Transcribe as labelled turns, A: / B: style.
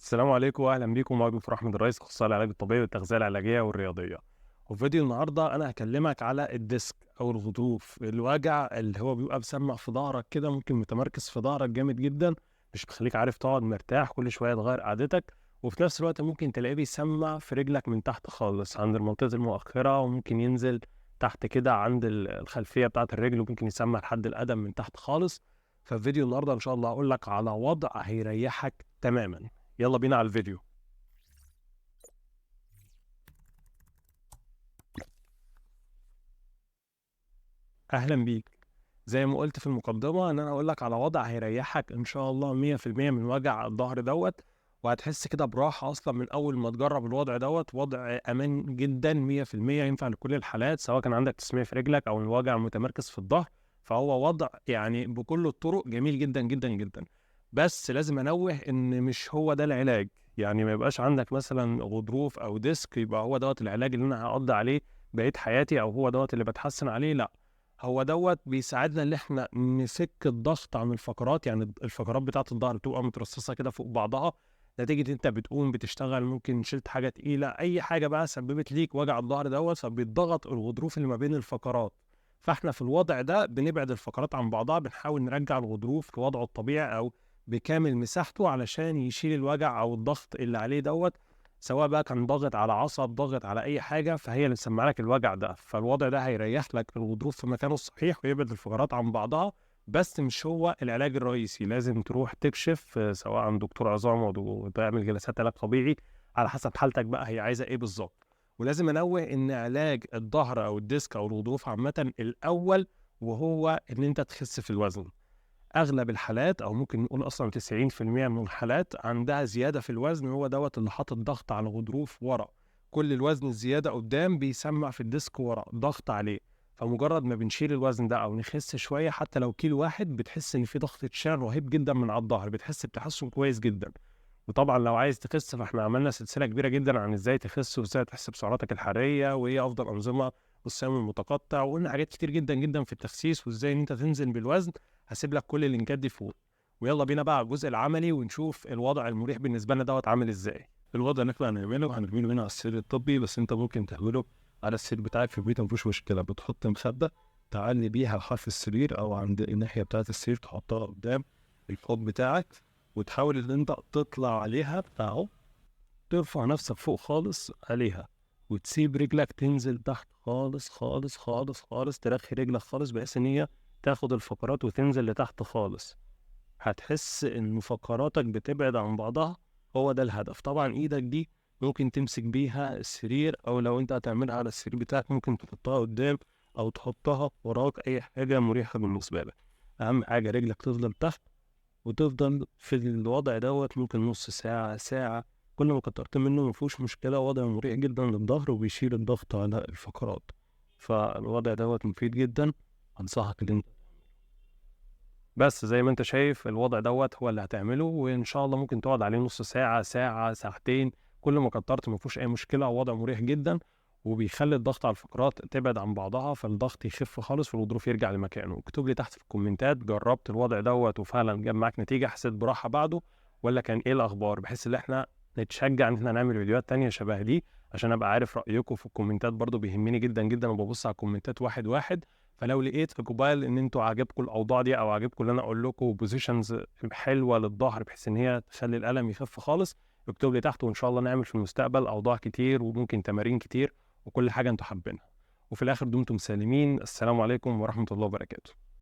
A: السلام عليكم واهلا بيكم. معاكم دكتور احمد الرئيس، اخصائي العلاج الطبيعي والتغذيه العلاجيه والرياضيه. وفي فيديو النهارده انا هكلمك على الديسك او الغضروف، الوجع اللي هو بيبقى مسمع في ظهرك كده، ممكن متمركز في ظهرك جامد جدا، مش بيخليك عارف تقعد مرتاح، كل شويه تغير قعدتك. وفي نفس الوقت ممكن تلاقيه بيسمع في رجلك من تحت خالص عند المنطقه المؤخره، وممكن ينزل تحت كده عند الخلفيه بتاعه الرجل، وممكن يسمع لحد القدم من تحت خالص. ففي فيديو النهارده ان شاء الله هقول لك على وضع هيريحك تماما. يلا بينا على الفيديو. اهلا بيك. زي ما قلت في المقدمه ان انا هقول لك على وضع هيريحك ان شاء الله 100% من وجع الظهر دوت. وهتحس كده براحه اصلا من اول ما تجرب الوضع دوت. وضع امان جدا 100%، ينفع لكل الحالات، سواء كان عندك تسميع في رجلك او الوجع متمركز في الظهر. فهو وضع يعني بكل الطرق جميل جدا جدا جدا. بس لازم انوه ان مش هو ده العلاج. يعني ما يبقاش عندك مثلا غضروف او ديسك يبقى هو دوت العلاج اللي انا هقضي عليه بقية حياتي، او هو دوت اللي بتحسن عليه. لا، هو دوت بيساعدنا ان احنا نفك الضغط عن الفقرات. يعني الفقرات بتاعه الظهر بتبقى مترصصه كده فوق بعضها، نتيجه انت بتقوم بتشتغل، ممكن شلت حاجه تقيله، اي حاجه بقى سببت ليك وجع الظهر دوت، فبيتضغط الغضروف اللي ما بين الفقرات. فاحنا في الوضع ده بنبعد الفقرات عن بعضها، بنحاول نرجع الغضروف لوضعه الطبيعي او بكامل مساحته، علشان يشيل الوجع او الضغط اللي عليه دوت، سواء بقى كان ضاغط على عصب، ضاغط على اي حاجه، فهي اللي مسمعه لك الوجع ده. فالوضع ده هيريح لك الغضروف في مكانه الصحيح ويبعد الفقرات عن بعضها. بس مش هو العلاج الرئيسي. لازم تروح تكشف سواء عند دكتور عظام او تعمل جلسات علاج طبيعي على حسب حالتك بقى هي عايزه ايه بالظبط. ولازم انوه ان علاج الظهر او الديسك او الغضروف عامه الاول وهو ان انت تخس في الوزن. اغلب الحالات او ممكن نقول اصلا 90% من الحالات عندها زياده في الوزن، هو دوت اللي حاطط ضغط على الغضروف ورا. كل الوزن الزياده قدام بيسمع في الديسك ورا، ضغط عليه. فمجرد ما بنشيل الوزن ده او نخس شويه، حتى لو كيلو واحد، بتحس ان في ضغط اتشال رهيب جدا من على الظهر، بتحس بتحسن كويس جدا. وطبعا لو عايز تخس فاحنا عملنا سلسله كبيره جدا عن ازاي تخس وازاي تحسب سعراتك الحراريه وايه افضل انظمه والصيام المتقطع، وقلنا حاجات كتير جدا جدا في التخسيس وازاي ان انت تنزل بالوزن. هسيب لك كل اللينكات دي فوق. ويلا بينا بقى على الجزء العملي ونشوف الوضع المريح بالنسبه لنا دوت عامل ازاي.
B: الوضع اللي احنا هنعمله هنا على السرير الطبي، بس انت ممكن تعمله على السرير بتاعك في البيت، مفيش مشكله. بتحط مخده تعلي بيها لحرف السرير او عند الناحيه بتاعه السرير، تحطها قدام الحوض بتاعك، وتحاول ان انت تطلع عليها اهو، ترفع نفسك فوق خالص عليها، وتسيب رجلك تنزل تحت خالص خالص خالص خالص، ترخي رجلك خالص بحيث ان هي تاخد الفقرات وتنزل لتحت خالص. هتحس ان فقراتك بتبعد عن بعضها. هو ده الهدف. طبعا ايدك دي ممكن تمسك بيها السرير، او لو انت هتعملها على السرير بتاعك ممكن تحطها قدام او تحطها وراك، اي حاجة مريحة بالنسبة لك. اهم حاجة رجلك تفضل تحت، وتفضل في الوضع دوت ممكن نص ساعة، ساعة. كل ما كترت منه مفيهوش مشكلة، وضع مريح جدا للظهر وبيشيل الضغط على الفقرات. فالوضع دوت مفيد جدا، انصحك ان انت.
A: بس زي ما انت شايف الوضع دوت هو اللي هتعمله، وان شاء الله ممكن تقعد عليه نص ساعة، ساعة، ساعتين. كل ما كترت مفيهوش اي مشكلة، وضع مريح جدا، وبيخلي الضغط على الفقرات تبعد عن بعضها، فالضغط يخف خالص والغضروف يرجع لمكانه. اكتب لي تحت في الكومنتات جربت الوضع دوت وفعلا جاب معاك نتيجة، حسيت براحة بعده، ولا كان ايه الاخبار، بحيث ان احنا نتشجع ان احنا نعمل فيديوهات تانية شبه دي، عشان ابقى عارف رأيكم في الكومنتات. برضو بيهمني جدا جدا وببص على الكومنتات واحد واحد. فلو لقيت في جوبايل ان انتوا عاجبكم الاوضاع دي او عاجبكم اللي انا اقول لكم بوزيشنز حلوه للظهر بحيث ان هي تخلي الالم يخف خالص، اكتب لي تحت، وان شاء الله نعمل في المستقبل اوضاع كتير وممكن تمارين كتير وكل حاجه انتوا حابينها. وفي الاخر دمتم سالمين. السلام عليكم ورحمه الله وبركاته.